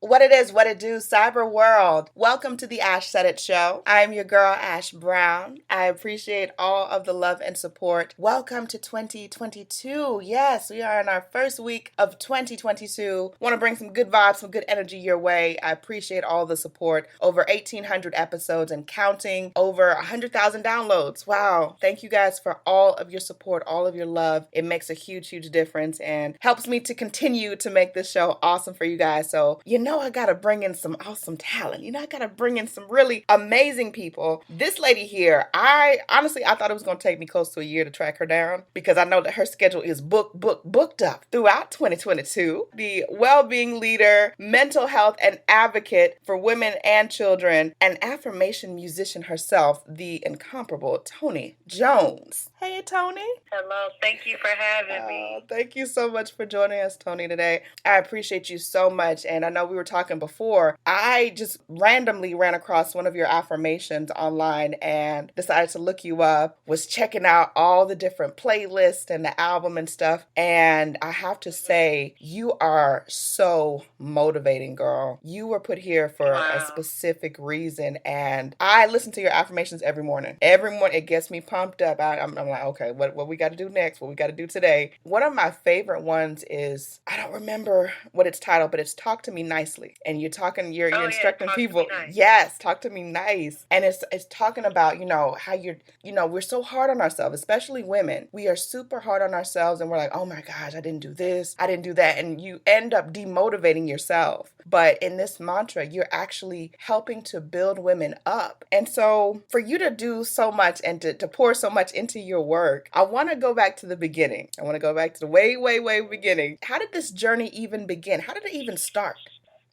What it is, what it do, cyber world. Welcome to the Ash Said It Show. I am your girl, Ash Brown. I appreciate all of the love and support. Welcome to 2022. Yes, we are in our first week of 2022. Want to bring some good vibes, some good energy your way. I appreciate all the support. Over 1,800 episodes and counting. Over 100,000 downloads. Wow. Thank you guys for all of your support, all of your love. It makes a huge, huge difference and helps me to continue to make this show awesome for you guys. So, I gotta bring in some awesome talent. I gotta bring in some really amazing people. This lady here, I thought it was gonna take me close to a year to track her down because I know that her schedule is booked up throughout 2022. The well-being leader, mental health and advocate for women and children, and affirmation musician herself, the incomparable Toni Jones. Hey, Toni. Hello, thank you for having me. Thank you so much for joining us, Toni, today. I appreciate you so much. And I know we were talking before. I just randomly ran across one of your affirmations online and decided to look you up, was checking out all the different playlists and the album and stuff. And I have to say, you are so motivating, girl. You were put here for a specific reason. And I listen to your affirmations every morning. Every morning, it gets me pumped up. I'm like, okay, what we got to do next? What we got to do today? One of my favorite ones is, I don't remember what it's titled, but it's Talk to Me Nicely. And you're instructing people. Nice. Yes, talk to me nice. And it's talking about, how we're so hard on ourselves, especially women. We are super hard on ourselves and we're like, oh my gosh, I didn't do this, I didn't do that. And you end up demotivating yourself. But in this mantra, you're actually helping to build women up. And so for you to do so much and to pour so much into your work, I want to go back to the beginning. I want to go back to the way, way, way beginning. How did this journey even begin? How did it even start?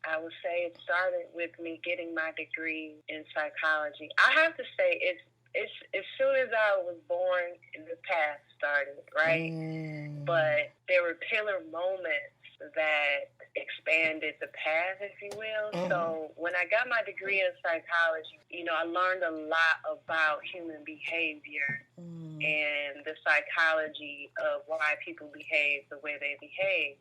I would say it started with me getting my degree in psychology. I have to say it's as soon as I was born, the path started, right? But there were pillar moments that expanded the path, if you will. So when I got my degree in psychology, I learned a lot about human behavior and the psychology of why people behave the way they behave.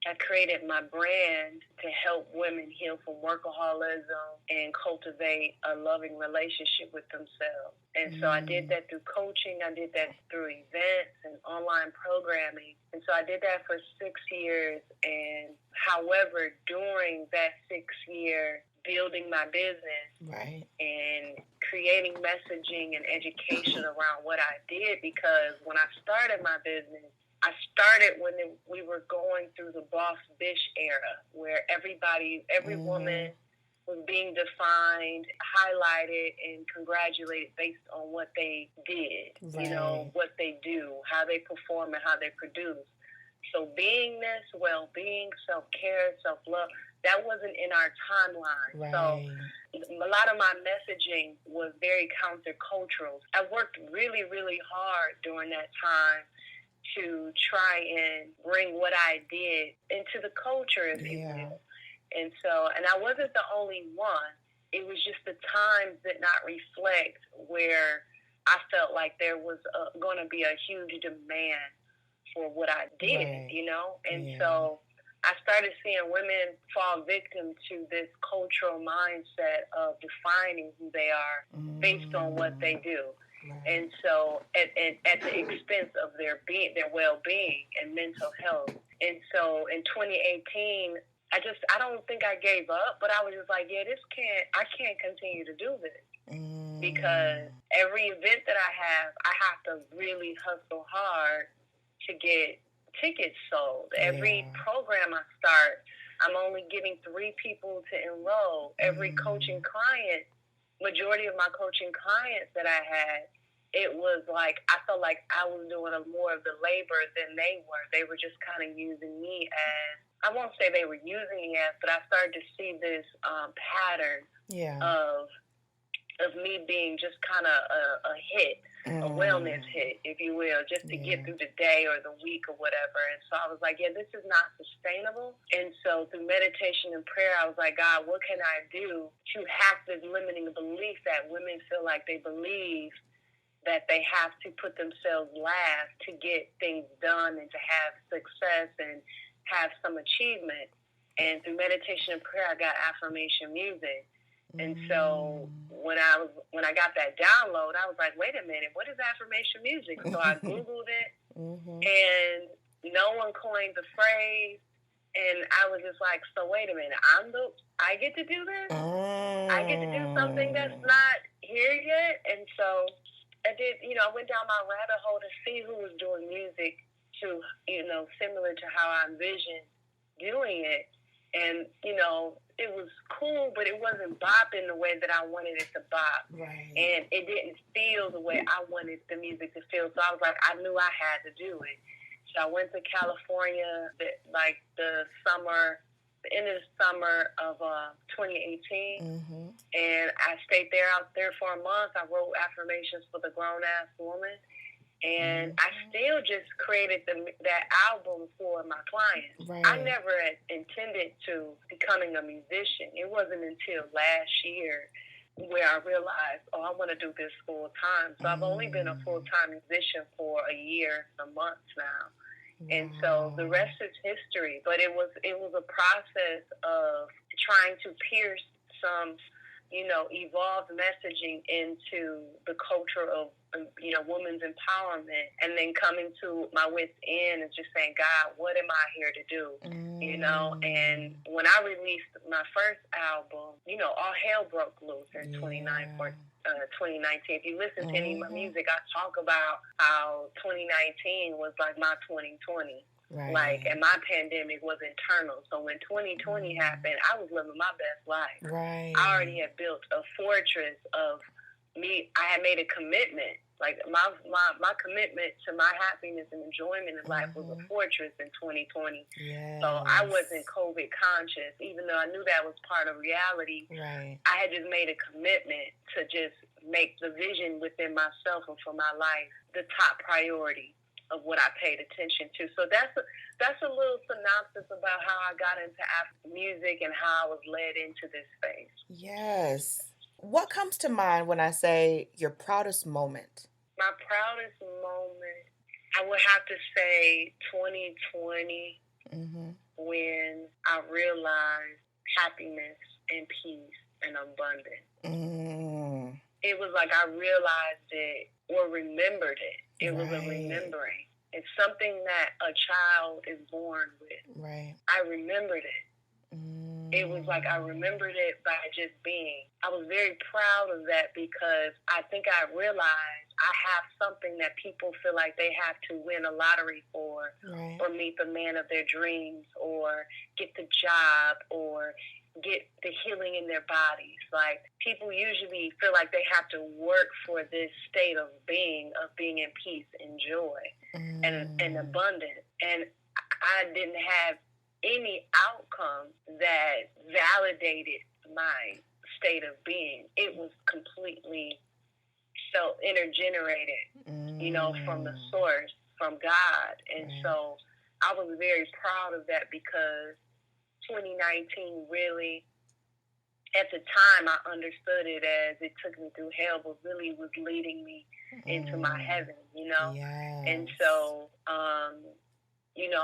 I created my brand to help women heal from workaholism and cultivate a loving relationship with themselves. And so I did that through coaching. I did that through events and online programming. And so I did that for 6 years. And however, during that 6 year, building my business and creating messaging and education around what I did, because when I started my business, I started when we were going through the boss bitch era, where every woman was being defined, highlighted, and congratulated based on what they did, what they do, how they perform, and how they produce. So beingness, well-being, self-care, self-love, that wasn't in our timeline. So a lot of my messaging was very countercultural. I worked really, really hard during that time to try and bring what I did into the culture, if you will. And I wasn't the only one. It was just the times did not reflect where I felt like there was going to be a huge demand for what I did, And so I started seeing women fall victim to this cultural mindset of defining who they are based on what they do. And so at the expense of their well-being and mental health. And so in 2018, I don't think I gave up, but I was just like, I can't continue to do this. Because every event that I have to really hustle hard to get tickets sold. Every program I start, I'm only getting 3 people to enroll. Every coaching client, majority of my coaching clients that I had, it was like I felt like I was doing more of the labor than they were. They were just kind of using me as, I won't say they were using me as, but I started to see this pattern of me being just kind of a hit, a wellness hit, if you will, just to get through the day or the week or whatever. And so I was like, this is not sustainable. And so through meditation and prayer, I was like, God, what can I do to hack this limiting belief that women feel like they believe that they have to put themselves last to get things done and to have success and have some achievement. And through meditation and prayer, I got affirmation music. And so when I got that download, I was like, wait a minute, what is affirmation music? So I Googled it, and no one coined the phrase. And I was just like, so wait a minute, I get to do this? I get to do something that's not here yet? And so I did, I went down my rabbit hole to see who was doing music to, similar to how I envisioned doing it. And, it was cool, but it wasn't bopping the way that I wanted it to bop. Right. And it didn't feel the way I wanted the music to feel. So I was like, I knew I had to do it. So I went to California, the end of the summer of 2018. And I stayed out there for a month. I wrote affirmations for the grown-ass woman. And I still just created that album for my clients. Right. I never had intended to becoming a musician. It wasn't until last year where I realized, I want to do this full time. So I've only been a full-time musician for a year and a month now. Wow. And so the rest is history. But it was a process of trying to pierce some, evolved messaging into the culture of, women's empowerment, and then coming to my wits end and just saying, God, what am I here to do? And when I released my first album, all hell broke loose in 2019. If you listen to any of my music, I talk about how 2019 was like my 2020. Right. And my pandemic was internal. So when 2020 happened, I was living my best life. Right. I already had built a fortress of me. I had made a commitment. Like my commitment to my happiness and enjoyment in life was a fortress in 2020. Yes. So I wasn't COVID conscious, even though I knew that was part of reality. Right. I had just made a commitment to just make the vision within myself and for my life the top priority of what I paid attention to. So that's a little synopsis about how I got into music and how I was led into this space. Yes. What comes to mind when I say your proudest moment? My proudest moment, I would have to say 2020, when I realized happiness and peace and abundance. It was like I realized it or remembered it. It was a remembering. It's something that a child is born with. Right. I remembered it. It was like I remembered it by just being. I was very proud of that because I think I realized I have something that people feel like they have to win a lottery for, or meet the man of their dreams, or get the job, or get the healing in their bodies. Like, people usually feel like they have to work for this state of being in peace and joy and abundance. And I didn't have any outcome that validated my state of being. It was completely self-intergenerated, from the source, from God. And so I was very proud of that because 2019 really, at the time, I understood it as it took me through hell, but really was leading me into my heaven, Yes. And so,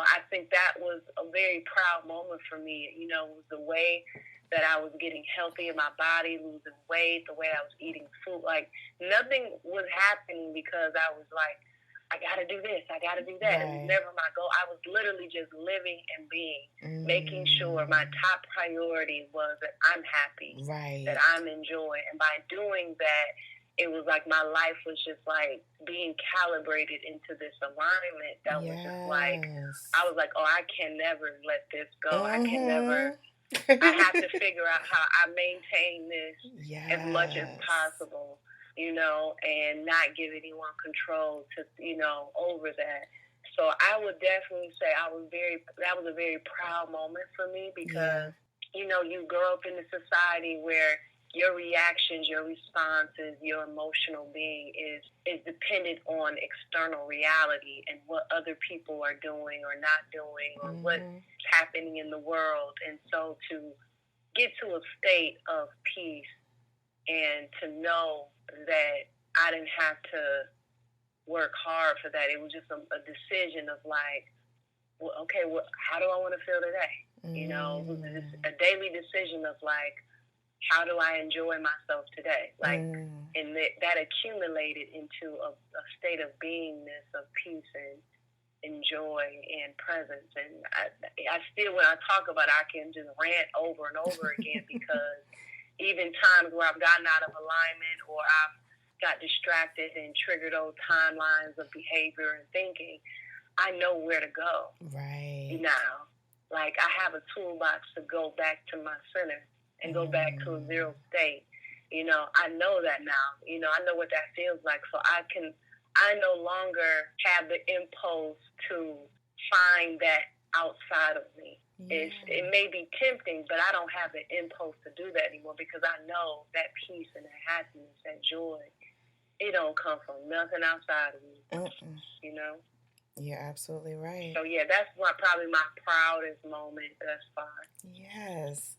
I think that was a very proud moment for me. It was the way that I was getting healthy in my body, losing weight, the way I was eating food. Like, nothing was happening because I was like, I got to do this, I got to do that. It was never my goal. I was literally just living and being, making sure my top priority was that I'm happy, that I'm enjoying. And by doing that, it was like my life was just like being calibrated into this alignment that was just like, I was like, I can never let this go. I can never, I have to figure out how I maintain this as much as possible, and not give anyone control to, over that. So I would definitely say that was a very proud moment for me because, you grow up in a society where your reactions, your responses, your emotional being is dependent on external reality and what other people are doing or not doing or what's happening in the world. And so to get to a state of peace and to know that I didn't have to work hard for that. It was just a decision of like, well, okay, how do I want to feel today? You know, it's a daily decision of like, how do I enjoy myself today? Like, and that accumulated into a state of beingness, of peace and joy and presence. And I still, when I talk about it, I can just rant over and over again because even times where I've gotten out of alignment or I've got distracted and triggered old timelines of behavior and thinking, I know where to go. Right. Now, like I have a toolbox to go back to my center and go back to a zero state. You know, I know that now. You know, I know what that feels like. So I no longer have the impulse to find that outside of me. Yeah. It may be tempting, but I don't have the impulse to do that anymore because I know that peace and that happiness, that joy, it don't come from nothing outside of me. You know? You're absolutely right. So yeah, that's probably my proudest moment thus far. Yes.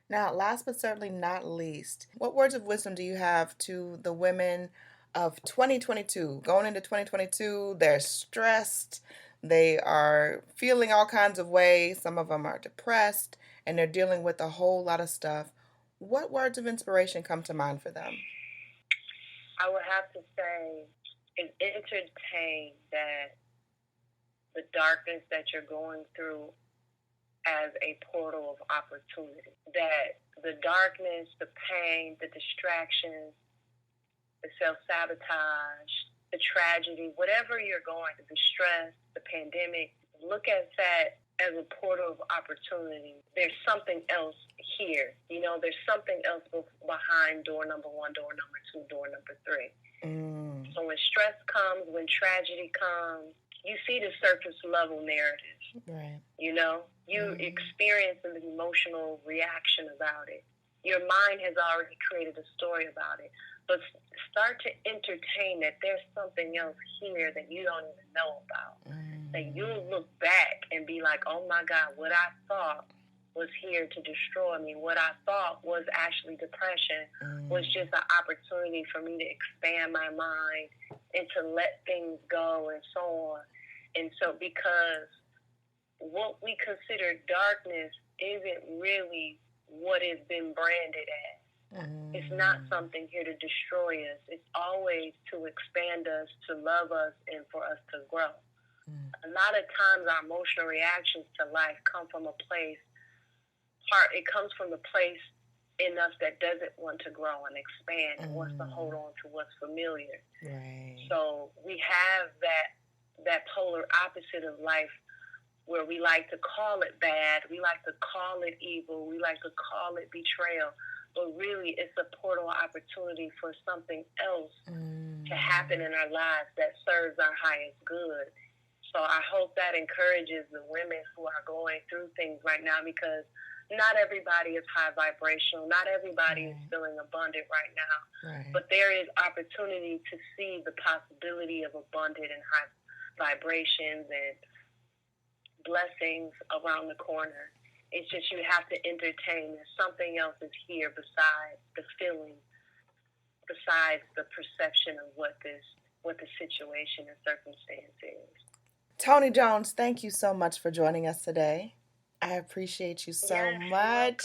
Now, last but certainly not least, what words of wisdom do you have to the women of 2022? Going into 2022, they're stressed, they are feeling all kinds of ways, some of them are depressed, and they're dealing with a whole lot of stuff. What words of inspiration come to mind for them? I would have to say, entertain that the darkness that you're going through as a portal of opportunity. That the darkness, the pain, the distractions, the self-sabotage, the tragedy, whatever you're going through, the stress, the pandemic, look at that as a portal of opportunity. There's something else here. You know, there's something else behind door number 1, door number 2, door number 3. So when stress comes, when tragedy comes, you see the surface level narrative. Right. You know, you experience an emotional reaction about it. Your mind has already created a story about it. But start to entertain that there's something else here that you don't even know about. That you'll look back and be like, oh my God, what I thought was here to destroy me. What I thought was actually depression was just an opportunity for me to expand my mind and to let things go and so on. And so because what we consider darkness isn't really what it's been branded as. It's not something here to destroy us. It's always to expand us, to love us, and for us to grow. A lot of times our emotional reactions to life come from a place, it comes from the place in us that doesn't want to grow and expand and wants to hold on to what's familiar. Right. So we have that polar opposite of life where we like to call it bad, we like to call it evil, we like to call it betrayal, but really it's a portal opportunity for something else to happen in our lives that serves our highest good. So I hope that encourages the women who are going through things right now, because not everybody is high vibrational, not everybody is feeling abundant right now, but there is opportunity to see the possibility of abundant and high vibrations and blessings around the corner. It's just you have to entertain that something else is here besides the feeling, besides the perception of what the situation and circumstance is. Toni Jones, thank you so much for joining us today. I appreciate you so much.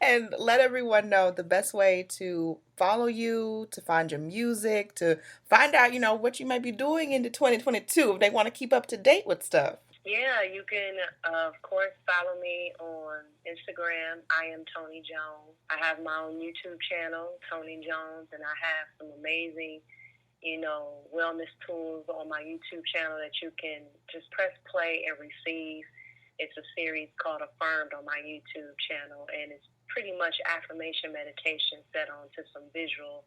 And let everyone know the best way to follow you, to find your music, to find out, what you might be doing into 2022 if they want to keep up to date with stuff. Yeah, you can, of course, follow me on Instagram. I am Toni Jones. I have my own YouTube channel, Toni Jones, and I have some amazing, wellness tools on my YouTube channel that you can just press play and receive. It's a series called Affirmed on my YouTube channel, and it's pretty much affirmation meditation set onto some visual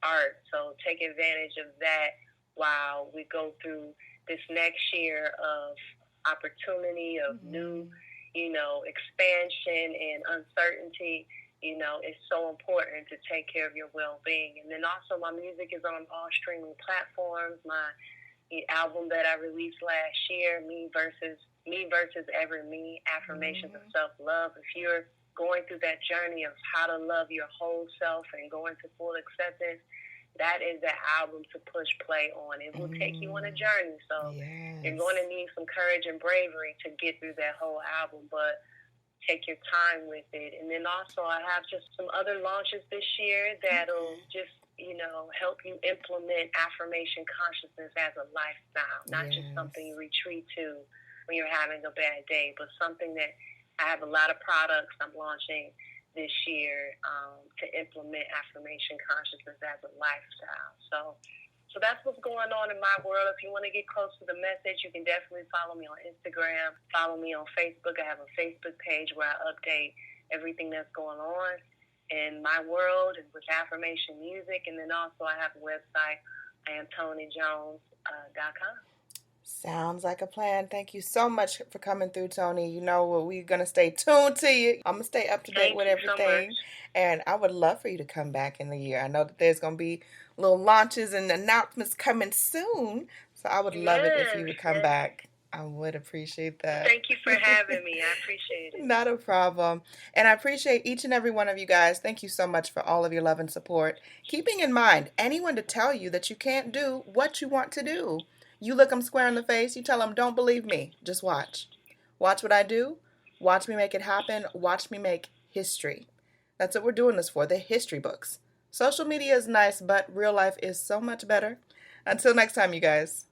art. So take advantage of that while we go through this next year of opportunity, of new, expansion and uncertainty. It's so important to take care of your well-being. And then also my music is on all streaming platforms. My album that I released last year, Me versus Ever Me, Affirmations and Self-Love. If you're going through that journey of how to love your whole self and going to full acceptance, that is the album to push play on. It will take you on a journey. So you're going to need some courage and bravery to get through that whole album. But take your time with it. And then also I have just some other launches this year that'll just, help you implement affirmation consciousness as a lifestyle, not just something you retreat to when you're having a bad day, but something that I have a lot of products I'm launching this year to implement affirmation consciousness as a lifestyle. So that's what's going on in my world. If you want to get close to the message, you can definitely follow me on Instagram, follow me on Facebook. I have a Facebook page where I update everything that's going on in my world and with affirmation music. And then also I have a website. I am ToniJones.com. Sounds like a plan. Thank you so much for coming through, Toni. You know what, we're going to stay tuned to you. I'm going to stay up to date with everything. And I would love for you to come back in the year. I know that there's going to be little launches and announcements coming soon. So I would love it if you would come back. I would appreciate that. Thank you for having me. I appreciate it. Not a problem. And I appreciate each and every one of you guys. Thank you so much for all of your love and support. Keeping in mind, anyone to tell you that you can't do what you want to do. You look them square in the face, you tell them, don't believe me. Just watch. Watch what I do. Watch me make it happen. Watch me make history. That's what we're doing this for, the history books. Social media is nice, but real life is so much better. Until next time, you guys.